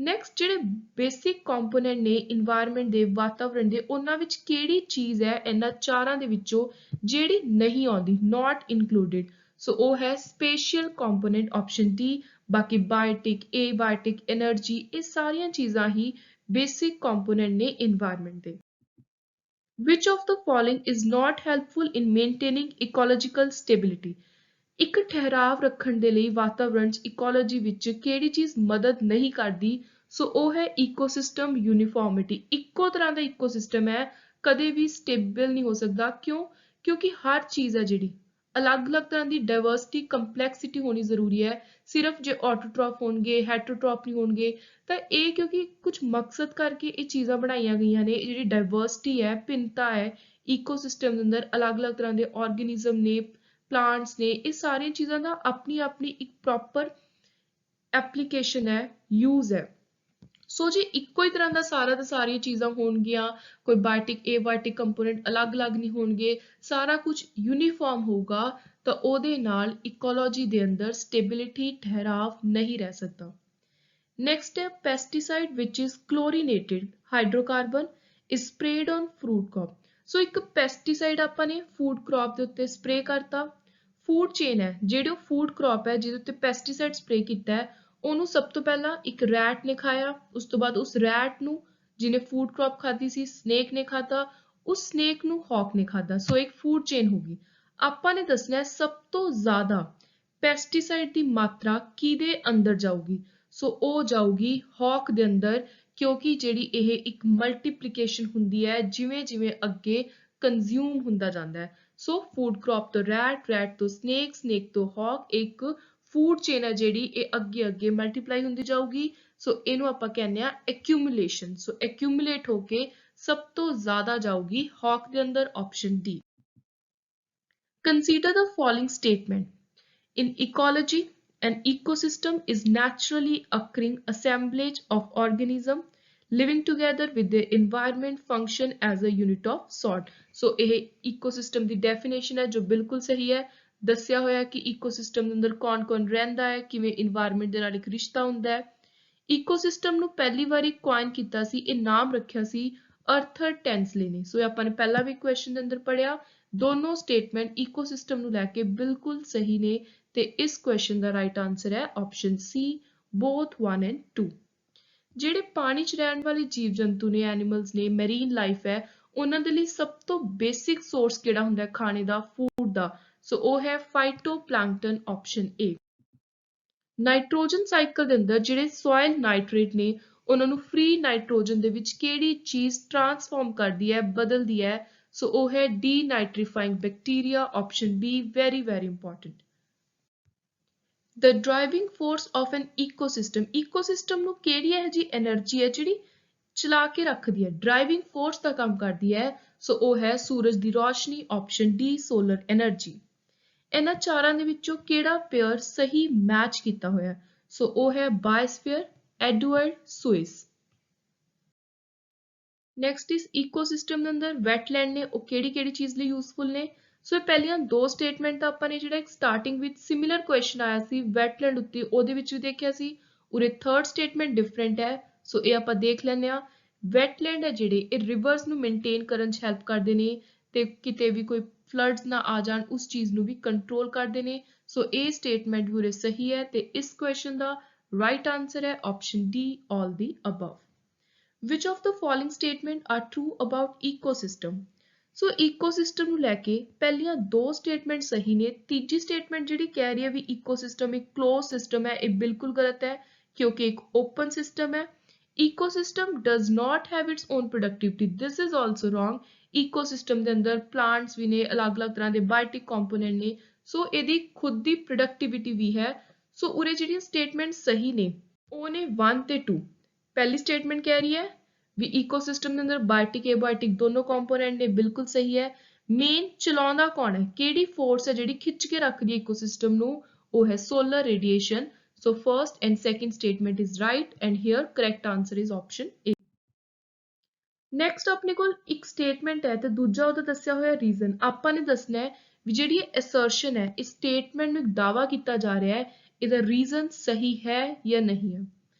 ਨੈਕਸਟ ਜਿਹੜੇ ਬੇਸਿਕ ਕੰਪੋਨੈਂਟ ਨੇ ਇਨਵਾਇਰਨਮੈਂਟ ਦੇ, ਵਾਤਾਵਰਣ ਦੇ, ਉਹਨਾਂ ਵਿੱਚ ਕਿਹੜੀ ਚੀਜ਼ ਹੈ ਇਹਨਾਂ ਚਾਰਾਂ ਦੇ ਵਿੱਚੋਂ ਜਿਹੜੀ ਨਹੀਂ ਆਉਂਦੀ, ਨਾਟ ਇਨਕਲੂਡਿਡ, ਸੋ ਉਹ ਹੈ ਸਪੇਸ਼ੀਅਲ ਕੰਪੋਨੈਂਟ ਆਪਸ਼ਨ ਡੀ। ਬਾਕੀ ਬਾਇਓਟਿਕ, ਏਬਾਇਓਟਿਕ, એનર્ਜੀ, ਇਹ ਸਾਰੀਆਂ ਚੀਜ਼ਾਂ ਹੀ ਬੇਸਿਕ ਕੰਪੋਨੈਂਟ ਨੇ ਇਨਵਾਇਰਨਮੈਂਟ ਦੇ। Which of the following is not helpful in maintaining ecological stability? ਇੱਕ ਠਹਿਰਾਵ ਰੱਖਣ ਦੇ ਲਈ ਵਾਤਾਵਰਣ 'ਚ, ਇਕੋਲੋਜੀ ਵਿੱਚ ਕਿਹੜੀ ਚੀਜ਼ ਮਦਦ ਨਹੀਂ ਕਰਦੀ, ਸੋ ਉਹ ਹੈ ਈਕੋਸਿਸਟਮ ਯੂਨੀਫਾਰਮਿਟੀ। ਇੱਕੋ ਤਰ੍ਹਾਂ ਦਾ ਈਕੋਸਿਸਟਮ ਹੈ, ਕਦੇ ਵੀ ਸਟੇਬਲ ਨਹੀਂ ਹੋ ਸਕਦਾ। ਕਿਉਂ? ਕਿਉਂਕਿ ਹਰ ਚੀਜ਼ ਹੈ ਜਿਹੜੀ ਅਲੱਗ-ਅਲੱਗ ਤਰ੍ਹਾਂ ਦੀ ਡਾਇਵਰਸਿਟੀ, ਕੰਪਲੈਕਸਿਟੀ ਹੋਣੀ ਜ਼ਰੂਰੀ ਹੈ। ਸਿਰਫ ਜੇ ਆਟੋਟ੍ਰੋਫ ਹੋਣਗੇ, ਹੈਟਰੋਟ੍ਰੋਫ ਨਹੀਂ ਹੋਣਗੇ ਤਾਂ ਇਹ ਕਿਉਂਕਿ ਕੁਝ ਮਕਸਦ ਕਰਕੇ ਇਹ ਚੀਜ਼ਾਂ ਬਣਾਈਆਂ ਗਈਆਂ ਨੇ। ਇਹ ਜਿਹੜੀ ਡਾਇਵਰਸਿਟੀ ਹੈ, ਭਿੰਨਤਾ ਹੈ ਈਕੋਸਿਸਟਮ ਦੇ ਅੰਦਰ, ਅਲੱਗ-ਅਲੱਗ ਤਰ੍ਹਾਂ ਦੇ ਆਰਗੇਨਿਜ਼ਮ ਨੇ, ਪਲਾਂਟਸ ਨੇ, ਇਹ ਸਾਰੀਆਂ ਚੀਜ਼ਾਂ ਦਾ ਆਪਣੀ ਆਪਣੀ ਇੱਕ ਪ੍ਰੋਪਰ ਐਪਲੀਕੇਸ਼ਨ ਹੈ, ਯੂਜ਼ ਹੈ। ਸੋ ਜੇ ਇੱਕੋ ਹੀ ਤਰ੍ਹਾਂ ਦਾ ਸਾਰੀਆਂ ਚੀਜ਼ਾਂ ਹੋਣਗੀਆਂ, ਕੋਈ ਬਾਇਓਟਿਕ, ਏਬਾਇਓਟਿਕ ਕੰਪੋਨੈਂਟ ਅਲੱਗ-ਅਲੱਗ ਨਹੀਂ ਹੋਣਗੇ, ਸਾਰਾ ਕੁਝ ਯੂਨੀਫਾਰਮ ਹੋਊਗਾ, ਤਾਂ ਉਹਦੇ ਨਾਲ ਇਕੋਲੋਜੀ ਦੇ ਅੰਦਰ ਸਟੇਬਿਲਿਟੀ, ਠਹਿਰਾਵ ਨਹੀਂ ਰਹਿ ਸਕਦਾ। ਨੈਕਸਟ ਹੈ pesticide which is chlorinated hydrocarbon is spread on fruit crop. So ਇੱਕ ਪੈਸਟੀਸਾਈਡ ਆਪਾਂ ਨੇ ਫੂਡ ਕ੍ਰੌਪ ਦੇ ਉੱਤੇ ਸਪਰੇ ਕਰਤਾ। ਫੂਡ ਚੇਨ ਹੈ, ਜਿਹੜੇ ਉਹ ਫੂਡ ਕ੍ਰੌਪ ਹੈ ਜਿਹਦੇ ਉੱਤੇ ਪੈਸਟੀਸਾਈਡ ਸਪਰੇ ਕੀਤਾ ਹੈ, ਉਹਨੂੰ ਸਭ ਤੋਂ ਪਹਿਲਾਂ ਇੱਕ ਰੈਟ ਨੇ ਖਾਇਆ, ਉਸ ਤੋਂ ਬਾਅਦ ਉਸ ਰੈਟ ਨੂੰ ਜਿਹਨੇ ਫੂਡ ਕ੍ਰੌਪ ਖਾਧੀ ਸੀ, ਸਨੇਕ ਨੇ ਖਾਧਾ, ਉਸ ਸਨੇਕ ਨੂੰ ਹੌਕ ਨੇ ਖਾਧਾ। ਸੋ ਇੱਕ ਫੂਡ ਚੇਨ ਹੋ ਗਈ। ਆਪਾਂ ਨੇ ਦੱਸਣਾ ਸਭ ਤੋਂ ਜ਼ਿਆਦਾ ਪੈਸਟੀਸਾਈਡ ਦੀ ਮਾਤਰਾ ਕਿਹਦੇ ਅੰਦਰ ਜਾਊਗੀ, ਸੋ ਉਹ ਜਾਊਗੀ ਹੌਕ ਦੇ ਅੰਦਰ, ਕਿਉਂਕਿ ਜਿਹੜੀ ਇਹ ਇੱਕ ਮਲਟੀਪਲੀਕੇਸ਼ਨ ਹੁੰਦੀ ਹੈ ਜਿਵੇਂ ਜਿਵੇਂ ਅੱਗੇ ਕੰਜ਼ਿਊਮ ਹੁੰਦਾ ਜਾਂਦਾ ਹੈ। ਸੋ ਫੂਡ ਕ੍ਰੌਪ ਤੋਂ ਰੈਟ, ਰੈਟ ਤੋਂ ਸਨੇਕ, ਸਨੇਕ ਤੋਂ ਹੌਕ, ਇੱਕ ਫੂਡ ਚੇਨ ਹੈ ਜਿਹੜੀ ਇਹ ਅੱਗੇ ਅੱਗੇ ਮਲਟੀਪਲਾਈ ਹੁੰਦੀ ਜਾਊਗੀ। ਸੋ ਇਹਨੂੰ ਆਪਾਂ ਕਹਿੰਦੇ ਆ ਐਕਿਊਮੂਲੇਸ਼ਨ। ਸੋ ਐਕਿਊਮੂਲੇਟ ਹੋ ਕੇ ਸਭ ਤੋਂ ਜ਼ਿਆਦਾ ਜਾਊਗੀ ਹੌਕ ਦੇ ਅੰਦਰ, option D. Consider the following statement. In ecology, an ecosystem is naturally occurring assemblage of organisms living together with their environment function as a unit of sort. So ਇਹ ecosystem ਦੀ definition ਹੈ ਜੋ ਬਿਲਕੁਲ ਸਹੀ ਹੈ। ਦੱਸਿਆ ਹੋਇਆ ਕਿ ecosystem ਦੇ ਅੰਦਰ ਕੌਣ-ਕੌਣ ਰਹਿੰਦਾ ਹੈ, ਕਿਵੇਂ environment ਦੇ ਨਾਲ ਇੱਕ ਰਿਸ਼ਤਾ ਹੁੰਦਾ ਹੈ। ecosystem ਨੂੰ ਪਹਿਲੀ ਵਾਰੀ coin ਕੀਤਾ ਸੀ, ਇਹ ਨਾਮ ਰੱਖਿਆ ਸੀ ਅਰਥਰ ਟੈਂਸਲੇ ਨੇ। ਸੋ ਆਪਾਂ ਨੇ ਪਹਿਲਾਂ ਵੀ ਕੁਐਸਚਨ ਦੇ ਅੰਦਰ ਪੜਿਆ, ਦੋਨੋਂ ਸਟੇਟਮੈਂਟ ਈਕੋਸਿਸਟਮ ਨੂੰ ਲੈ ਕੇ ਬਿਲਕੁਲ ਸਹੀ ਨੇ, ਤੇ ਇਸ ਕੁਐਸਚਨ ਦਾ ਰਾਈਟ ਆਨਸਰ ਹੈ ਆਪਸ਼ਨ ਸੀ, ਬੋਥ 1 ਐਂਡ 2। ਜਿਹੜੇ ਪਾਣੀ 'ਚ ਰਹਿਣ ਵਾਲੇ ਜੀਵ ਜੰਤੂ ਨੇ, ਐਨੀਮਲਸ ਨੇ, ਮੈਰੀਨ ਲਾਈਫ ਹੈ, ਉਹਨਾਂ ਦੇ ਲਈ ਸਭ ਤੋਂ ਬੇਸਿਕ ਸੋਰਸ ਕਿਹੜਾ ਹੁੰਦਾ ਹੈ ਖਾਣੇ ਦਾ, ਫੂਡ ਦਾ, ਸੋ ਉਹ ਹੈ ਫਾਈਟੋਪਲੈਂਕਟਨ, ਆਪਸ਼ਨ ਏ। ਨਾਈਟ੍ਰੋਜਨ ਸਾਈਕਲ ਦੇ ਅੰਦਰ ਜਿਹੜੇ ਸੋਇਲ ਨਾਈਟ੍ਰੇਟ ਨੇ, ਉਹਨਾਂ ਨੂੰ ਫ੍ਰੀ ਨਾਈਟ੍ਰੋਜਨ ਦੇ ਵਿੱਚ ਕਿਹੜੀ ਚੀਜ਼ ਟ੍ਰਾਂਸਫਾਰਮ ਕਰਦੀ ਹੈ, ਬਦਲਦੀ ਹੈ, ਸੋ ਉਹ ਹੈ denitrifying bacteria, option B, very very important. The driving force of an ecosystem, ecosystem ਨੂੰ ਕਿਹੜੀ ਹੈ ਜੀ એનર્ਜੀ ਹੈ ਜਿਹੜੀ ਚਲਾ ਕੇ ਰੱਖਦੀ ਹੈ, ਡਰਾਈਵਿੰਗ ਫੋਰਸ ਦਾ ਕੰਮ ਕਰਦੀ ਹੈ, ਸੋ ਉਹ ਹੈ ਸੂਰਜ ਦੀ ਰੋਸ਼ਨੀ, ਆਪਸ਼ਨ ਡੀ, ਸੋਲਰ એનર્ਜੀ। ਇਹਨਾਂ ਚਾਰਾਂ ਦੇ ਵਿੱਚੋਂ ਕਿਹੜਾ ਪੇਅਰ ਸਹੀ ਮੈਚ ਕੀਤਾ ਹੋਇਆ, ਸੋ ਉਹ ਹੈ ਬਾਇਓਸਫੀਅਰ, ਐਡਵਰਡ ਸੁਇਸ। ਨੈਕਸਟ ਇਸ ਈਕੋਸਿਸਟਮ ਦੇ ਅੰਦਰ ਵੈਟਲੈਂਡ ਨੇ, ਉਹ ਕਿਹੜੀ ਕਿਹੜੀ ਚੀਜ਼ ਲਈ ਯੂਜ਼ਫੁਲ ਨੇ। ਸੋ ਇਹ ਪਹਿਲੀਆਂ ਦੋ ਸਟੇਟਮੈਂਟ ਤਾਂ ਆਪਾਂ ਨੇ ਜਿਹੜਾ ਇੱਕ ਸਟਾਰਟਿੰਗ ਵਿੱਚ ਸਿਮਿਲਰ ਕੁਐਸਚਨ ਆਇਆ ਸੀ ਵੈਟਲੈਂਡ ਉੱਤੇ, ਉਹਦੇ ਵਿੱਚ ਵੀ ਦੇਖਿਆ ਸੀ। ਉਰੇ ਥਰਡ ਸਟੇਟਮੈਂਟ ਡਿਫਰੈਂਟ ਹੈ, ਸੋ ਇਹ ਆਪਾਂ ਦੇਖ ਲੈਂਦੇ ਹਾਂ। ਵੈਟਲੈਂਡ ਹੈ ਜਿਹੜੇ ਇਹ ਰਿਵਰਸ ਨੂੰ ਮੇਨਟੇਨ ਕਰਨ 'ਚ ਹੈਲਪ ਕਰਦੇ ਨੇ, ਤੇ ਕਿਤੇ ਵੀ ਕੋਈ ਫਲੱਡਸ ਨਾ ਆ ਜਾਣ ਉਸ ਚੀਜ਼ ਨੂੰ ਵੀ ਕੰਟਰੋਲ ਕਰਦੇ ਨੇ। ਸੋ ਇਹ ਸਟੇਟਮੈਂਟ ਵੀ ਉਰੇ ਸਹੀ ਹੈ, ਤੇ ਇਸ ਕੁਐਸਚਨ ਦਾ ਰਾਈਟ ਆਨਸਰ ਹੈ option D, all the above. Which of the following statement are true about ecosystem? So ecosystem ਨੂੰ ਲੈ ਕੇ ਪਹਿਲੀਆਂ ਦੋ ਸਟੇਟਮੈਂਟ ਸਹੀ ਨੇ, ਤੀਜੀ ਸਟੇਟਮੈਂਟ ਜਿਹੜੀ ਕਹਿ ਰਹੀ ਹੈ ਵੀ ecosystem ਇੱਕ closed system ਹੈ, ਇਹ ਬਿਲਕੁਲ ਗਲਤ ਹੈ ਕਿਉਂਕਿ ਇੱਕ open system ਹੈ। ecosystem does not have its own productivity, this is also wrong। ecosystem ਦੇ ਅੰਦਰ plants ਵੀ ਨੇ, ਅਲੱਗ-ਅਲੱਗ ਤਰ੍ਹਾਂ ਦੇ biotic component ਨੇ, ਸੋ ਇਹਦੀ ਖੁਦ ਦੀ productivity ਵੀ ਹੈ। ਸੋ ਉਰੇ ਜਿਹੜੀਆਂ ਸਟੇਟਮੈਂਟ ਸਹੀ ਨੇ ਉਹ ਨੇ 1 ਤੇ 2। ਪਹਿਲੀ ਸਟੇਟਮੈਂਟ ਕਹਿ ਰਹੀ ਹੈ ਵੀ ਈਕੋਸਿਸਟਮ ਦੇ ਅੰਦਰ ਬਾਇਓਟਿਕ, ਏਬਾਇਓਟਿਕ ਦੋਨੋਂ ਕੰਪੋਨੈਂਟ ਨੇ, ਬਿਲਕੁਲ ਸਹੀ ਹੈ। ਮੇਨ ਚਲਾਉਂਦਾ ਕੌਣ ਹੈ, ਕਿਹੜੀ ਫੋਰਸ ਹੈ ਜਿਹੜੀ ਖਿੱਚ ਕੇ ਰੱਖਦੀ ਹੈ ਈਕੋਸਿਸਟਮ ਨੂੰ, ਉਹ ਹੈ solar radiation. So first and second statement is right and here correct answer is option A. Next ਆਪਣੇ ਕੋਲ ਇੱਕ ਸਟੇਟਮੈਂਟ ਹੈ ਤੇ ਦੂਜਾ ਉਹਦਾ ਦੱਸਿਆ ਹੋਇਆ ਰੀਜ਼ਨ। ਆਪਾਂ ਨੇ ਦੱਸਣਾ ਹੈ ਵੀ ਜਿਹੜੀ ਇਹ ਅਸਰਸ਼ਨ ਹੈ, ਇਸ ਸਟੇਟਮੈਂਟ ਨੂੰ ਇੱਕ ਦਾਅਵਾ ਕੀਤਾ ਜਾ ਰਿਹਾ ਹੈ, ਇਹਦਾ ਰੀਜ਼ਨ ਸਹੀ ਹੈ ਜਾਂ ਨਹੀਂ ਹੈ।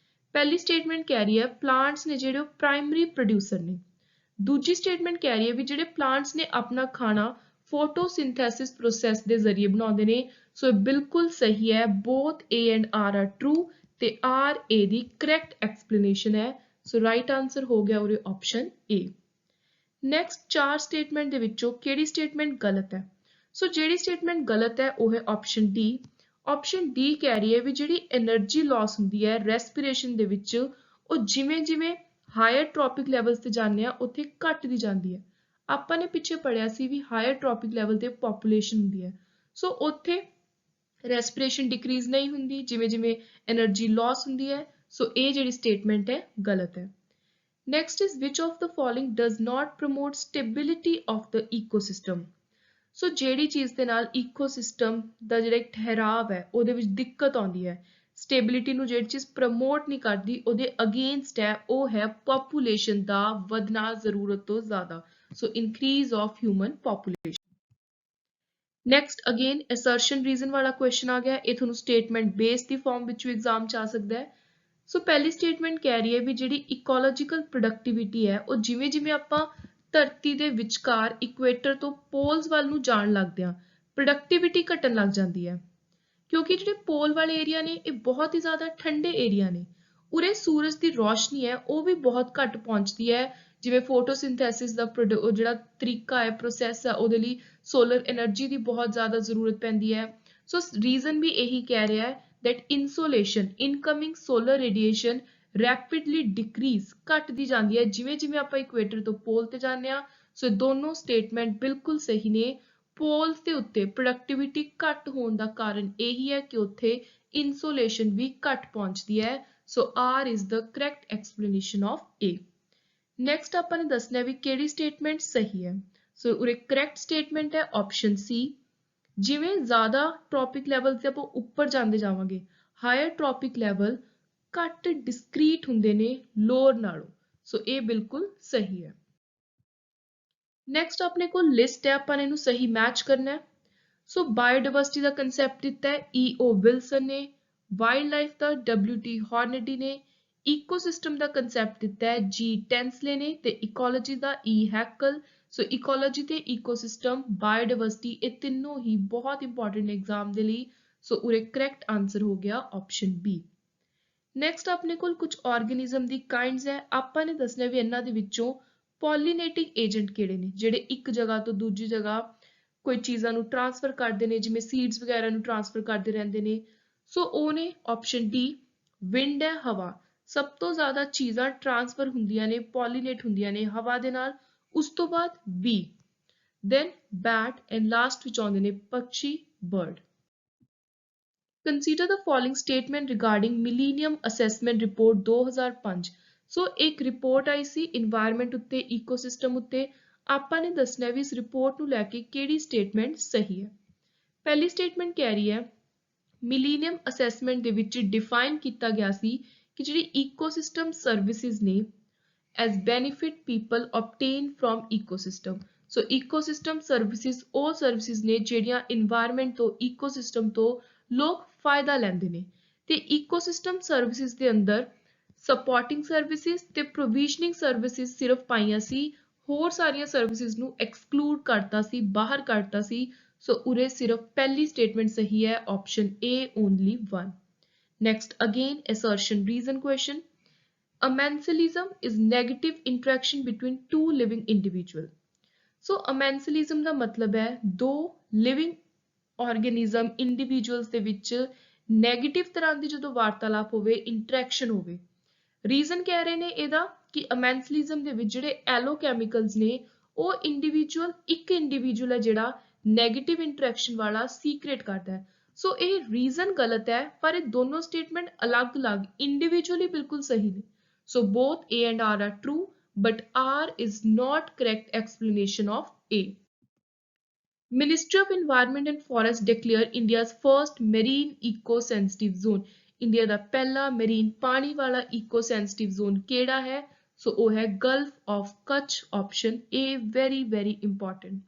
ਪਹਿਲੀ ਸਟੇਟਮੈਂਟ ਕਹਿ ਰਹੀ ਹੈ ਪਲਾਂਟਸ ਨੇ ਜਿਹੜੇ ਉਹ ਪ੍ਰਾਇਮਰੀ ਪ੍ਰੋਡਿਊਸਰ ਨੇ। ਦੂਜੀ ਸਟੇਟਮੈਂਟ ਕਹਿ ਰਹੀ ਹੈ ਵੀ ਜਿਹੜੇ ਪਲਾਂਟਸ ਨੇ ਆਪਣਾ ਖਾਣਾ ਫੋਟੋਸਿੰਥੈਸਿਸ ਪ੍ਰੋਸੈਸ ਦੇ ਜ਼ਰੀਏ ਬਣਾਉਂਦੇ ਨੇ। ਸੋ ਇਹ ਬਿਲਕੁਲ ਸਹੀ ਹੈ, ਬੋਥ A and R are true ਤੇ R A the correct explanation ਹੈ। ਸੋ ਰਾਈਟ ਆਨਸਰ ਹੋ ਗਿਆ ਉਰੇ ਆਪਸ਼ਨ A। ਨੈਕਸਟ ਚਾਰ ਸਟੇਟਮੈਂਟ ਦੇ ਵਿੱਚੋਂ ਕਿਹੜੀ ਸਟੇਟਮੈਂਟ ਗਲਤ ਹੈ? ਸੋ ਜਿਹੜੀ ਸਟੇਟਮੈਂਟ ਗਲਤ ਹੈ ਉਹ ਹੈ ਆਪਸ਼ਨ D। ਆਪਸ਼ਨ D ਕਹਿ ਰਹੀ ਹੈ ਵੀ ਜਿਹੜੀ એનર્ਜੀ ਲਾਸ ਹੁੰਦੀ ਹੈ ਰੈਸਪੀਰੇਸ਼ਨ ਦੇ ਵਿੱਚ, ਉਹ ਜਿਵੇਂ ਜਿਵੇਂ ਹਾਇਰ ਟ੍ਰੋਪਿਕ ਲੈਵਲਸ ਤੇ ਜਾਂਦੇ ਆ ਉੱਥੇ ਘਟਦੀ ਜਾਂਦੀ ਹੈ। ਆਪਾਂ ਨੇ ਪਿੱਛੇ ਪੜਿਆ ਸੀ ਵੀ ਹਾਇਰ ਟ੍ਰੋਪਿਕ ਲੈਵਲ ਤੇ ਪੋਪੂਲੇਸ਼ਨ ਹੁੰਦੀ ਹੈ, ਸੋ ਉੱਥੇ ਰੈਸਪੀਰੇਸ਼ਨ ਡਿਕਰੀਜ਼ ਨਹੀਂ ਹੁੰਦੀ ਜਿਵੇਂ ਜਿਵੇਂ એનર્ਜੀ ਲਾਸ ਹੁੰਦੀ ਹੈ। ਸੋ ਇਹ ਜਿਹੜੀ ਸਟੇਟਮੈਂਟ ਹੈ ਗਲਤ ਹੈ। Next is which of the following does not promote stability of the ecosystem. So ਜਿਹੜੀ ਚੀਜ਼ ਦੇ ਨਾਲ ਈਕੋਸਿਸਟਮ ਦਾ ਜਿਹੜਾ ਇੱਕ ਠਹਿਰਾਵ ਹੈ ਉਹਦੇ ਵਿੱਚ ਦਿੱਕਤ ਆਉਂਦੀ ਹੈ, ਸਟੇਬਿਲਿਟੀ ਨੂੰ ਜਿਹੜੀ ਚੀਜ਼ ਪ੍ਰਮੋਟ ਨਹੀਂ ਕਰਦੀ ਉਹਦੇ ਅਗੇਂਸਟ ਹੈ, ਉਹ ਹੈ ਪੋਪੂਲੇਸ਼ਨ ਦਾ ਵਧਣਾ ਜ਼ਰੂਰਤ ਤੋਂ ਜ਼ਿਆਦਾ। So increase of human population. Next again assertion reason ਵਾਲਾ ਕੁਐਸਚਨ ਆ ਗਿਆ, ਇਹ ਤੁਹਾਨੂੰ ਸਟੇਟਮੈਂਟ ਬੇਸ ਦੀ ਫਾਰਮ ਵਿੱਚ ਵੀ ਐਗਜ਼ਾਮ 'ਚ ਆ ਸਕਦਾ ਹੈ। ਸੋ ਪਹਿਲੀ ਸਟੇਟਮੈਂਟ ਕਹਿ ਰਹੀ ਹੈ ਵੀ ਜਿਹੜੀ ਇਕੋਲੋਜੀਕਲ ਪ੍ਰੋਡਕਟਿਵਿਟੀ ਹੈ ਉਹ ਜਿਵੇਂ ਜਿਵੇਂ ਆਪਾਂ ਧਰਤੀ ਦੇ ਵਿਚਕਾਰ ਇਕੁਏਟਰ ਤੋਂ ਪੋਲਸ ਵੱਲ ਨੂੰ ਜਾਣ ਲੱਗਦੇ ਹਾਂ, ਪ੍ਰੋਡਕਟਿਵਿਟੀ ਘਟਣ ਲੱਗ ਜਾਂਦੀ ਹੈ, ਕਿਉਂਕਿ ਜਿਹੜੇ ਪੋਲ ਵਾਲੇ ਏਰੀਆ ਨੇ ਇਹ ਬਹੁਤ ਹੀ ਜ਼ਿਆਦਾ ਠੰਡੇ ਏਰੀਆ ਨੇ। ਉਰੇ ਸੂਰਜ ਦੀ ਰੋਸ਼ਨੀ ਹੈ ਉਹ ਵੀ ਬਹੁਤ ਘੱਟ ਪਹੁੰਚਦੀ ਹੈ, ਜਿਵੇਂ ਫੋਟੋਸਿੰਥੈਸਿਸ ਦਾ ਜਿਹੜਾ ਤਰੀਕਾ ਹੈ ਪ੍ਰੋਸੈਸ ਹੈ ਉਹਦੇ ਲਈ ਸੋਲਰ એનર્ਜੀ ਦੀ ਬਹੁਤ ਜ਼ਿਆਦਾ ਜ਼ਰੂਰਤ ਪੈਂਦੀ ਹੈ। ਸੋ ਰੀਜ਼ਨ ਵੀ ਇਹੀ ਕਹਿ ਰਿਹਾ ਹੈ that insolation incoming solar radiation rapidly decrease ਘਟਦੀ ਜਾਂਦੀ ਹੈ ਜਿਵੇਂ ਜਿਵੇਂ ਆਪਾਂ ਇਕੁਏਟਰ ਤੋਂ ਪੋਲ ਤੇ ਜਾਂਦੇ ਹਾਂ। ਸੋ ਦੋਨੋਂ ਸਟੇਟਮੈਂਟ ਬਿਲਕੁਲ ਸਹੀ ਨੇ। ਪੋਲਸ ਦੇ ਉੱਤੇ ਪ੍ਰੋਡਕਟਿਵਿਟੀ ਘੱਟ ਹੋਣ ਦਾ ਕਾਰਨ ਇਹੀ ਹੈ ਕਿ ਉੱਥੇ ਇਨਸੋਲੇਸ਼ਨ ਵੀ ਘੱਟ ਪਹੁੰਚਦੀ ਹੈ। ਸੋ R is the correct explanation of A। Next ਆਪਾਂ ਨੇ ਦੱਸਣਾ ਵੀ ਕਿਹੜੀ ਸਟੇਟਮੈਂਟ ਸਹੀ ਹੈ। ਸੋ ਉਰੇ ਕਰੈਕਟ ਸਟੇਟਮੈਂਟ ਹੈ ਆਪਸ਼ਨ C। ਜਿਵੇਂ ਜ਼ਿਆਦਾ ਟ੍ਰੋਪਿਕ ਲੈਵਲ ਤੇ ਆਪਾਂ ਉੱਪਰ ਜਾਂਦੇ ਜਾਵਾਂਗੇ, ਹਾਇਰ ਟ੍ਰੋਪਿਕ ਲੈਵਲ ਘੱਟ ਡਿਸਕ੍ਰੀਟ ਹੁੰਦੇ ਨੇ ਲੋਅਰ ਨਾਲੋਂ। ਸੋ ਇਹ ਬਿਲਕੁਲ ਸਹੀ ਹੈ। ਨੈਕਸਟ ਆਪਣੇ ਕੋਲ ਲਿਸਟ ਹੈ, ਆਪਾਂ ਨੇ ਇਹਨੂੰ ਸਹੀ ਮੈਚ ਕਰਨਾ ਹੈ। ਸੋ ਬਾਇਓਡਾਇਵਰਸਿਟੀ ਦਾ ਕੰਸੈਪਟ ਦਿੱਤਾ ਹੈ E.O. ਵਿਲਸਨ ਨੇ, ਵਾਈਲਡ ਲਾਈਫ ਦਾ W.T. ਹਾਰਨਡੀ ਨੇ, ਈਕੋਸਿਸਟਮ ਦਾ ਕੰਸੈਪਟ ਦਿੱਤਾ ਹੈ G. ਟੈਂਸਲੇ ਨੇ ਤੇ ਇਕੋਲੋਜੀ ਦਾ E. ਹੈਕਲ। ਸੋ ਇਕੋਲੋਜੀ ਤੇ ਇਕੋਸਿਸਟਮ, ਬਾਇਓਡਾਇਵਰਸਿਟੀ ਇਹ ਤਿੰਨੋਂ ਹੀ ਬਹੁਤ ਇੰਪੋਰਟੈਂਟ ਐਗਜ਼ਾਮ ਦੇ ਲਈ। ਸੋ ਉਰੇ ਕਰੈਕਟ ਆਨਸਰ ਹੋ ਗਿਆ ਆਪਸ਼ਨ B। ਨੈਕਸਟ ਆਪਣੇ ਕੋਲ ਕੁਝ ਆਰਗੇਨਿਜ਼ਮ ਦੀ ਕਾਈਂਡਸ ਹੈ, ਆਪਾਂ ਨੇ ਦੱਸਣਾ ਵੀ ਇਹਨਾਂ ਦੇ ਵਿੱਚੋਂ ਪੋਲੀਨੇਟਿੰਗ ਏਜੰਟ ਕਿਹੜੇ ਨੇ ਜਿਹੜੇ ਇੱਕ ਜਗ੍ਹਾ ਤੋਂ ਦੂਜੀ ਜਗ੍ਹਾ ਕੋਈ ਚੀਜ਼ਾਂ ਨੂੰ ਟ੍ਰਾਂਸਫਰ ਕਰਦੇ ਨੇ, ਜਿਵੇਂ ਸੀਡਸ ਵਗੈਰਾ ਨੂੰ ਟ੍ਰਾਂਸਫਰ ਕਰਦੇ ਰਹਿੰਦੇ ਨੇ। ਸੋ ਉਹ ਨੇ ਆਪਸ਼ਨ D ਵਿੰਡ ਹੈ, ਹਵਾ। ਸਭ ਤੋਂ ਜ਼ਿਆਦਾ ਚੀਜ਼ਾਂ ਟ੍ਰਾਂਸਫਰ ਹੁੰਦੀਆਂ ਨੇ, ਪੋਲੀਨੇਟ ਹੁੰਦੀਆਂ ਨੇ ਹਵਾ ਦੇ ਨਾਲ। ਉਸ ਤੋਂ ਬਾਅਦ B, then bat and last ਵਿੱਚ ਆਉਂਦੇ ਨੇ ਪੰਛੀ, bird. Consider the following statement regarding millennium assessment report 2005। So ਇੱਕ ਰਿਪੋਰਟ ਆਈ ਸੀ ਇਨਵਾਇਰਨਮੈਂਟ ਉੱਤੇ, ਈਕੋਸਿਸਟਮ ਉੱਤੇ। ਆਪਾਂ ਨੇ ਦੱਸਣਾ ਵੀ ਇਸ ਰਿਪੋਰਟ ਨੂੰ ਲੈ ਕੇ ਕਿਹੜੀ ਸਟੇਟਮੈਂਟ ਸਹੀ ਹੈ। ਪਹਿਲੀ ਸਟੇਟਮੈਂਟ ਕਹਿ ਰਹੀ ਹੈ ਮਿਲੀਨੀਅਮ ਅਸੈਸਮੈਂਟ ਦੇ ਵਿੱਚ ਡਿਫਾਈਨ ਕੀਤਾ ਗਿਆ ਸੀ ਕਿ ਜਿਹੜੀ ਈਕੋਸਿਸਟਮ ਸਰਵਿਸਿਜ਼ ਨੇ as benefit people obtain from ecosystem। So ecosystem services ਉਹ ਸਰਵਿਸਿਜ਼ ਨੇ ਜਿਹੜੀਆਂ ਇਨਵਾਇਰਨਮੈਂਟ ਤੋਂ, ਈਕੋਸਿਸਟਮ ਤੋਂ ਲੋਕ ਫਾਇਦਾ ਲੈਂਦੇ ਨੇ। ਤੇ ecosystem services ਦੇ ਅੰਦਰ ਸਪੋਰਟਿੰਗ ਸਰਵਿਸਿਜ਼ ਤੇ ਪ੍ਰੋਵੀਜ਼ਨਿੰਗ ਸਰਵਿਸਿਜ਼ ਸਿਰਫ ਪਾਈਆਂ ਸੀ, ਹੋਰ ਸਾਰੀਆਂ ਸਰਵਿਸਿਜ਼ ਨੂੰ ਐਕਸਕਲੂਡ ਕਰਤਾ ਸੀ, ਬਾਹਰ ਕਰਤਾ ਸੀ। ਸੋ ਉਰੇ ਸਿਰਫ ਪਹਿਲੀ ਸਟੇਟਮੈਂਟ ਸਹੀ ਹੈ option A only 1। Next again assertion reason question। Amensalism is negative interaction between two living individual। So amensalism ਦਾ ਮਤਲਬ ਹੈ ਦੋ living organism individuals ਦੇ ਵਿੱਚ ਨੈਗੇਟਿਵ ਤਰ੍ਹਾਂ ਦੀ ਜਦੋਂ ਵਾਰਤਾਲਾਪ ਹੋਵੇ, ਇੰਟਰੈਕਸ਼ਨ ਹੋਵੇ। ਰੀਜ਼ਨ ਕਹਿ ਰਹੇ ਨੇ ਇਹਦਾ ਕਿ amensalism ਦੇ ਵਿੱਚ ਜਿਹੜੇ ਐਲੋਕੈਮੀਕਲਸ ਨੇ ਉਹ ਇੱਕ ਇੰਡੀਵਿਜੂਅਲ ਹੈ ਜਿਹੜਾ ਨੈਗੇਟਿਵ ਇੰਟਰੈਕਸ਼ਨ ਵਾਲਾ ਸੀਕ੍ਰੇਟ ਕਰਦਾ ਹੈ। ਸੋ ਇਹ ਰੀਜ਼ਨ ਗਲਤ ਹੈ, ਪਰ ਇਹ ਦੋਨੋਂ ਸਟੇਟਮੈਂਟ ਅਲੱਗ-ਅਲੱਗ ਇੰਡੀਵਿਜੂਅਲੀ ਬਿਲਕੁਲ ਸਹੀ ਨੇ। So both A and R are true, but R is not correct explanation of A। Ministry of Environment and Forest declare India's first marine eco-sensitive zone. India ਦਾ ਪਹਿਲਾ ਮੈਰੀਨ ਪਾਣੀ ਵਾਲਾ eco-sensitive zone ਕਿਹੜਾ ਹੈ? ਸੋ ਉਹ ਹੈ ਗਲਫ ਆਫ ਕੱਚ, option A, very very important.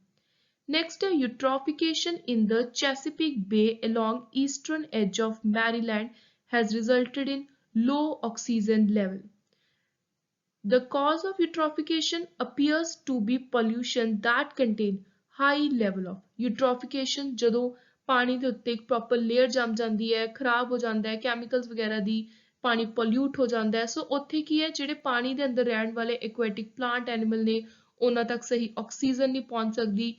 Next है eutrophication in the Chesapeake Bay along eastern edge of Maryland has resulted in low oxygen level. The cause of eutrophication appears to be pollution that contain high level of eutrophication ਜਦੋਂ ਪਾਣੀ ਦੇ ਉੱਤੇ ਇੱਕ ਪ੍ਰੋਪਰ ਲੇਅਰ ਜੰਮ ਜਾਂਦੀ ਹੈ, ਖਰਾਬ ਹੋ ਜਾਂਦਾ ਹੈ, ਕੈਮੀਕਲਸ ਵਗੈਰਾ ਦੀ ਪਾਣੀ ਪੋਲਿਊਟ ਹੋ ਜਾਂਦਾ ਹੈ, ਸੋ ਉੱਥੇ ਕੀ ਹੈ ਜਿਹੜੇ ਪਾਣੀ ਦੇ ਅੰਦਰ ਰਹਿਣ ਵਾਲੇ ਐਕੁਆਟਿਕ ਪਲਾਂਟ ਐਨੀਮਲ ਨੇ ਉਹਨਾਂ ਤੱਕ ਸਹੀ ਆਕਸੀਜਨ ਨਹੀਂ ਪਹੁੰਚ ਸਕਦੀ,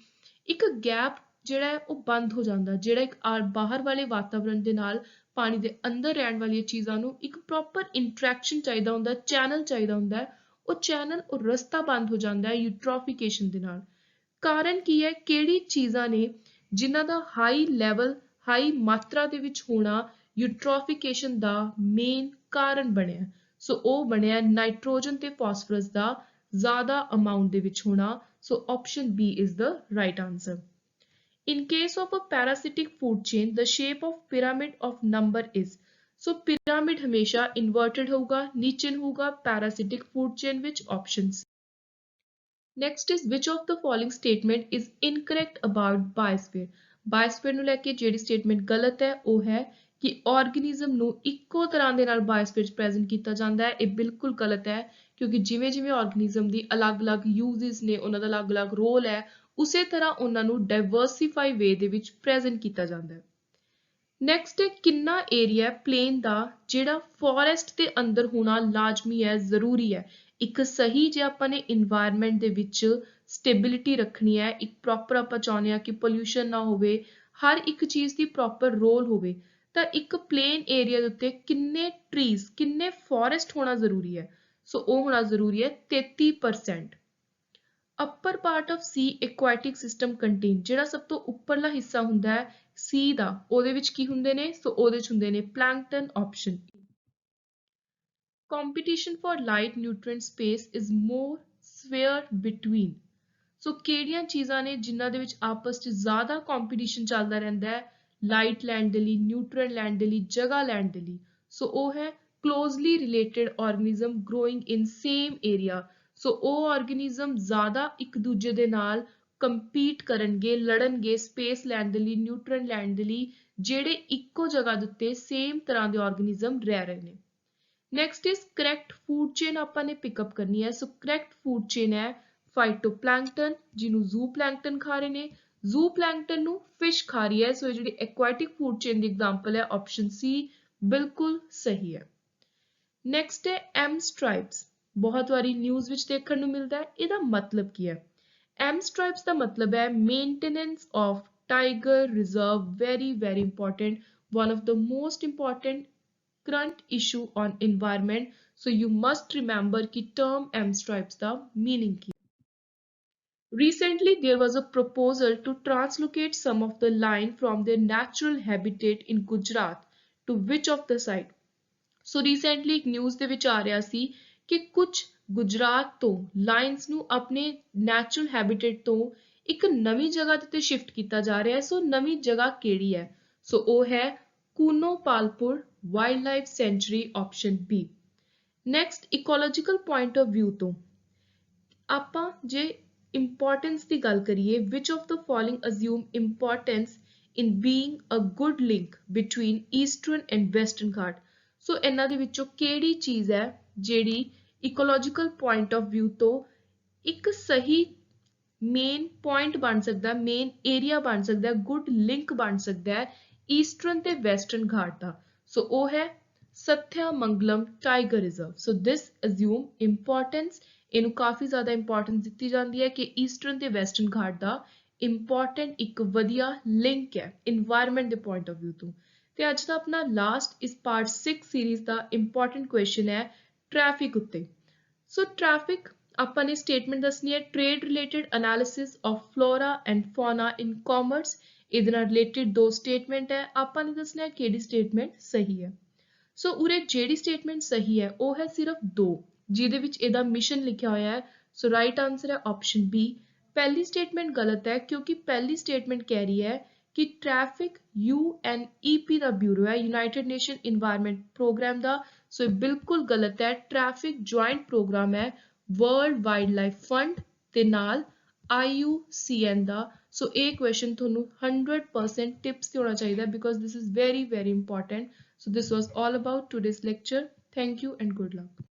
ਇੱਕ ਗੈਪ ਜਿਹੜਾ ਹੈ ਉਹ ਬੰਦ ਹੋ ਜਾਂਦਾ, ਜਿਹੜਾ ਇੱਕ ਬਾਹਰ ਵਾਲੇ ਵਾਤਾਵਰਣ ਦੇ ਨਾਲ ਪਾਣੀ ਦੇ ਅੰਦਰ ਰਹਿਣ ਵਾਲੀਆਂ ਚੀਜ਼ਾਂ ਨੂੰ ਇੱਕ ਪ੍ਰੋਪਰ ਇੰਟਰੈਕਸ਼ਨ ਚਾਹੀਦਾ ਹੁੰਦਾ, ਚੈਨਲ ਚਾਹੀਦਾ ਹੁੰਦਾ, ਉਹ ਚੈਨਲ ਉਹ ਰਸਤਾ ਬੰਦ ਹੋ ਜਾਂਦਾ ਹੈ ਯੂਟ੍ਰੋਫਿਕੇਸ਼ਨ ਦੇ ਨਾਲ। ਕਾਰਨ ਕੀ ਹੈ, ਕਿਹੜੀ ਚੀਜ਼ਾਂ ਨੇ ਜਿਨ੍ਹਾਂ ਦਾ ਹਾਈ ਲੈਵਲ ਹਾਈ ਮਾਤਰਾ ਦੇ ਵਿੱਚ ਹੋਣਾ ਯੂਟ੍ਰੋਫਿਕੇਸ਼ਨ ਦਾ ਮੇਨ ਕਾਰਨ ਬਣਿਆ? ਸੋ ਉਹ ਬਣਿਆ ਨਾਈਟ੍ਰੋਜਨ ਤੇ ਫਾਸਫਰਸ ਦਾ ਜ਼ਿਆਦਾ ਅਮਾਉਂਟ ਦੇ ਵਿੱਚ ਹੋਣਾ। ਸੋ option B is the right answer. In case of a parasitic food chain, the shape of pyramid of number is. So pyramid हमेशा inverted होगा, नीचे होगा parasitic food chain which options. Next is which of the following statement is incorrect about biosphere. Biosphere ਨੂੰ ਲੈ ਕੇ ਜਿਹੜੀ statement ਗਲਤ ਹੈ ਉਹ ਹੈ ਕਿ organism ਨੂੰ ਇੱਕੋ ਤਰ੍ਹਾਂ ਦੇ ਨਾਲ biosphere 'ਚ present ਕੀਤਾ ਜਾਂਦਾ ਹੈ। ਇਹ ਬਿਲਕੁਲ ਗਲਤ ਹੈ ਕਿਉਂਕਿ ਜਿਵੇਂ ਜਿਵੇਂ organism ਦੀ ਅਲੱਗ-ਅਲੱਗ uses ਨੇ, ਉਹਨਾਂ ਦਾ ਅਲੱਗ-ਅਲੱਗ ਰੋਲ ਹੈ, ਉਸੇ ਤਰ੍ਹਾਂ ਉਹਨਾਂ ਨੂੰ ਡਾਈਵਰਸਿਫਾਈ ਵੇ ਦੇ ਵਿੱਚ ਪ੍ਰੈਜ਼ੈਂਟ ਕੀਤਾ ਜਾਂਦਾ ਹੈ। ਨੈਕਸਟ ਹੈ ਕਿੰਨਾ ਏਰੀਆ ਪਲੇਨ ਦਾ ਜਿਹੜਾ ਫੋਰੈਸਟ ਦੇ ਅੰਦਰ ਹੋਣਾ ਲਾਜ਼ਮੀ ਹੈ, ਜ਼ਰੂਰੀ ਹੈ। ਇੱਕ ਸਹੀ ਜੇ ਆਪਾਂ ਨੇ ਇਨਵਾਇਰਨਮੈਂਟ ਦੇ ਵਿੱਚ ਸਟੇਬਿਲਿਟੀ ਰੱਖਣੀ ਹੈ, ਇੱਕ ਪ੍ਰੋਪਰ ਆਪਾਂ ਚਾਹੁੰਦੇ ਹਾਂ ਕਿ ਪੋਲਿਊਸ਼ਨ ਨਾ ਹੋਵੇ, ਹਰ ਇੱਕ ਚੀਜ਼ ਦੀ ਪ੍ਰੋਪਰ ਰੋਲ ਹੋਵੇ, ਤਾਂ ਇੱਕ ਪਲੇਨ ਏਰੀਆ ਦੇ ਉੱਤੇ ਕਿੰਨੇ ਟਰੀਜ਼, ਕਿੰਨੇ ਫੋਰੈਸਟ ਹੋਣਾ ਜ਼ਰੂਰੀ ਹੈ? ਸੋ ਉਹ ਹੋਣਾ ਜ਼ਰੂਰੀ ਹੈ 33%। upper part of sea aquatic system contain ਜਿਹੜਾ ਸਭ ਤੋਂ ਉੱਪਰਲਾ ਹਿੱਸਾ ਹੁੰਦਾ ਹੈ sea ਦਾ, ਉਹਦੇ ਵਿੱਚ ਕੀ ਹੁੰਦੇ ਨੇ? ਸੋ ਉਹਦੇ ਵਿੱਚ ਹੁੰਦੇ ਨੇ plankton, option A. Competition for light nutrient space is more sphere between. ਸੋ ਕਿਹੜੀਆਂ ਚੀਜ਼ਾਂ ਨੇ ਜਿਨ੍ਹਾਂ ਦੇ ਵਿੱਚ ਆਪਸ 'ਚ ਜ਼ਿਆਦਾ ਕੰਪੀਟੀਸ਼ਨ ਚੱਲਦਾ ਰਹਿੰਦਾ ਹੈ ਲਾਈਟ ਲੈਣ ਦੇ ਲਈ, ਨਿਊਟ੍ਰੀਐਂਟ ਲੈਣ ਦੇ ਲਈ, ਜਗ੍ਹਾ ਲੈਣ ਦੇ ਲਈ? ਸੋ ਉਹ ਹੈ closely related organism growing in same area. ਸੋ ਉਹ ਆਰਗੇਨਿਜ਼ਮ ਜ਼ਿਆਦਾ ਇੱਕ ਦੂਜੇ ਦੇ ਨਾਲ ਕੰਪੀਟ ਕਰਨਗੇ, ਲੜਨਗੇ ਸਪੇਸ ਲੈਣ ਦੇ ਲਈ, ਨਿਊਟ੍ਰੀਐਂਟ ਲੈਣ ਦੇ ਲਈ, ਜਿਹੜੇ ਇੱਕੋ ਜਗ੍ਹਾ ਦੇ ਉੱਤੇ ਸੇਮ ਤਰ੍ਹਾਂ ਦੇ ਆਰਗੇਨਿਜ਼ਮ ਰਹਿ ਰਹੇ ਨੇ। Next is correct food chain ਆਪਾਂ ਨੇ ਪਿਕਅਪ ਕਰਨੀ ਹੈ। ਸੋ ਕਰੈਕਟ ਫੂਡ ਚੇਨ ਹੈ ਫਾਈਟੋਪਲੈਂਕਟਨ, ਜਿਹਨੂੰ ਜ਼ੂ ਪਲੈਂਕਟਨ ਖਾ ਰਹੇ ਨੇ, ਜ਼ੂ ਪਲੈਂਕਟਨ ਨੂੰ ਫਿਸ਼ ਖਾ ਰਹੀ ਹੈ। ਸੋ ਇਹ ਜਿਹੜੀ ਐਕੁਆਟਿਕ ਫੂਡ ਚੇਨ ਦੀ ਐਗਜ਼ਾਮਪਲ ਹੈ ਆਪਸ਼ਨ C ਬਿਲਕੁਲ ਸਹੀ ਹੈ। ਨੈਕਸਟ ਹੈ ਐਮ ਸਟ੍ਰਾਈਪਸ, ਬਹੁਤ ਵਾਰੀ ਨਿਊਜ਼ ਵਿੱਚ ਦੇਖਣ ਨੂੰ ਮਿਲਦਾ ਹੈ, ਇਹਦਾ ਮਤਲਬ ਕੀ ਹੈ? ਐਮ ਸਟ੍ਰਾਈਪਸ ਦਾ ਮਤਲਬ ਹੈ maintenance of tiger reserve, very very important, one of the most important current issue on environment. So you must remember कि term M stripes the meaning की। Recently there was a proposal to translocate some of the line from their natural habitat in Gujarat to which of the site? So recently एक news ਦੇ ਵਿੱਚ ਆ ਰਿਹਾ ਸੀ ਕਿ ਕੁਝ ਗੁਜਰਾਤ ਤੋਂ ਲਾਈਨਸ ਨੂੰ ਆਪਣੇ ਨੈਚੁਰਲ ਹੈਬਿਟੇਟ ਤੋਂ ਇੱਕ ਨਵੀਂ ਜਗ੍ਹਾ ਤੇ ਸ਼ਿਫਟ ਕੀਤਾ ਜਾ ਰਿਹਾ ਹੈ। ਸੋ ਨਵੀਂ ਜਗ੍ਹਾ ਕਿਹੜੀ ਹੈ? ਸੋ ਉਹ ਹੈ Kuno Palpur wildlife sanctuary, option B। Next ecological point of view ਤੋਂ ਆਪਾਂ ਜੇ ਇੰਪੋਰਟੈਂਸ ਦੀ ਗੱਲ ਕਰੀਏ, which of the following assume importance in being a good link between eastern and western Ghat? So ਇਹਨਾਂ ਦੇ ਵਿੱਚੋਂ ਕਿਹੜੀ ਚੀਜ਼ ਹੈ ਜਿਹੜੀ ਇਕੋਲੋਜੀਕਲ ਪੁਆਇੰਟ ਆਫ ਵਿਊ ਤੋਂ ਇੱਕ ਸਹੀ ਮੇਨ ਪੁਆਇੰਟ ਬਣ ਸਕਦਾ, ਮੇਨ ਏਰੀਆ ਬਣ ਸਕਦਾ, ਗੁੱਡ ਲਿੰਕ ਬਣ ਸਕਦਾ ਹੈ ਈਸਟਰਨ ਤੇ ਵੈਸਟਰਨ ਘਾਟ ਦਾ? ਸੋ ਉਹ ਹੈ ਸਥਿਆਮੰਗਲਮ ਟਾਈਗਰ ਰਿਜ਼ਰਵ। ਸੋ ਦਿਸ ਅਸਿਊਮ ਇੰਪੋਰਟੈਂਸ, ਇਹਨੂੰ ਕਾਫੀ ਜ਼ਿਆਦਾ ਇੰਪੋਰਟੈਂਸ ਦਿੱਤੀ ਜਾਂਦੀ ਹੈ ਕਿ ਈਸਟਰਨ ਤੇ ਵੈਸਟਰਨ ਘਾਟ ਦਾ ਇੰਪੋਰਟੈਂਟ ਇੱਕ ਵਧੀਆ ਲਿੰਕ ਹੈ ਇਨਵਾਇਰਨਮੈਂਟ ਦੇ ਪੁਆਇੰਟ ਆਫ ਵਿਊ ਤੋਂ। ਤੇ ਅੱਜ ਦਾ ਆਪਣਾ ਲਾਸਟ ਇਸ ਪਾਰਟ 6 ਸੀਰੀਜ਼ ਦਾ ਇੰਪੋਰਟੈਂਟ ਕੁਐਸਚਨ ਹੈ ਟ੍ਰੈਫਿਕ ਉੱਤੇ। ਸੋ ਟ੍ਰੈਫਿਕ ਆਪਾਂ ਨੇ ਸਟੇਟਮੈਂਟ ਦੱਸਣੀ ਹੈ trade related analysis of flora and fauna in commerce. ਇਹਦੇ ਨਾਲ ਰਿਲੇਟਡ ਦੋ ਸਟੇਟਮੈਂਟ ਹੈ, ਆਪਾਂ ਨੇ ਦੱਸਣਾ ਹੈ ਕਿਹੜੀ ਸਟੇਟਮੈਂਟ ਸਹੀ ਹੈ। ਸੋ ਉਰੇ ਜਿਹੜੀ ਸਟੇਟਮੈਂਟ ਸਹੀ ਹੈ ਉਹ ਹੈ ਸਿਰਫ 2, ਜਿਹਦੇ ਵਿੱਚ ਇਹਦਾ ਮਿਸ਼ਨ ਲਿਖਿਆ ਹੋਇਆ ਹੈ। ਸੋ ਰਾਈਟ ਆਨਸਰ ਹੈ ਆਪਸ਼ਨ B। पहली स्टेटमेंट गलत है क्योंकि पहली स्टेटमेंट कह रही है कि ट्रैफिक यूएनईपी ਦਾ ਬਿਊਰੋ ਹੈ ਯੂਨਾਈਟਿਡ ਨੇਸ਼ਨ ਇਨਵਾਇਰਨਮੈਂਟ ਪ੍ਰੋਗਰਾਮ ਦਾ ਸੋ ਇਹ ਬਿਲਕੁਲ ਗਲਤ ਹੈ ਟ੍ਰੈਫਿਕ ਜੁਆਇੰਟ ਪ੍ਰੋਗਰਾਮ ਹੈ ਵਰਲਡ ਵਾਈਲਡ ਲਾਈਫ ਫੰਡ ਤੇ ਨਾਲ IUCN ਦਾ ਸੋ ਇਹ ਕੁਐਸਚਨ ਤੁਹਾਨੂੰ 100% ਟਿਪਸ ਤੇ ਹੋਣਾ ਚਾਹੀਦਾ because this is very very important so this was all about today's lecture thank you and good luck